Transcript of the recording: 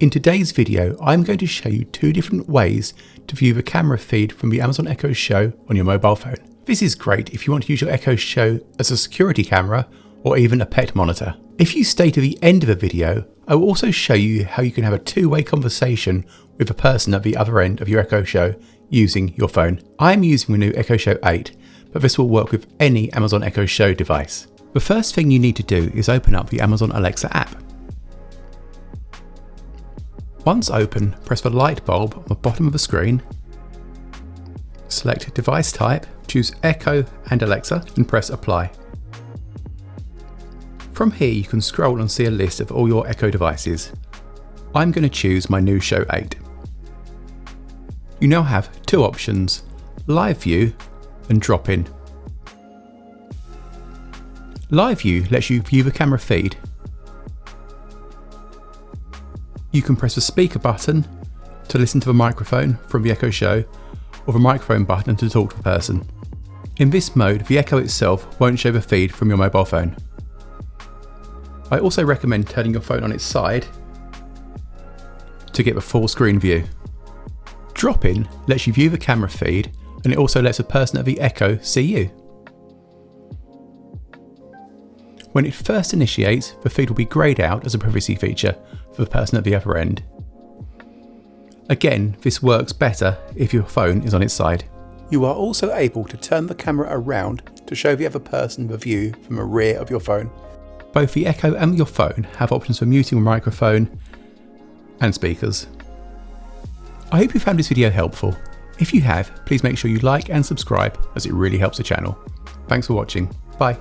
In today's video, I'm going to show you two different ways to view the camera feed from the Amazon Echo Show on your mobile phone. This is great if you want to use your Echo Show as a security camera or even a pet monitor. If you stay to the end of the video, I will also show you how you can have a two-way conversation with a person at the other end of your Echo Show using your phone. I'm using the new Echo Show 8, but this will work with any Amazon Echo Show device. The first thing you need to do is open up the Amazon Alexa app. Once open, press the light bulb on the bottom of the screen, select device type, choose Echo and Alexa and press apply. From here you can scroll and see a list of all your Echo devices. I'm going to choose my new Show 8. You now have two options, Live View and Drop In. Live View lets you view the camera feed. You can press the speaker button to listen to the microphone from the Echo Show, or the microphone button to talk to the person. In this mode, the Echo itself won't show the feed from your mobile phone. I also recommend turning your phone on its side to get the full screen view. Drop In lets you view the camera feed, and it also lets the person at the Echo see you. When it first initiates, the feed will be greyed out as a privacy feature for the person at the other end. Again, this works better if your phone is on its side. You are also able to turn the camera around to show the other person the view from the rear of your phone. Both the Echo and your phone have options for muting the microphone and speakers. I hope you found this video helpful. If you have, please make sure you like and subscribe as it really helps the channel. Thanks for watching. Bye.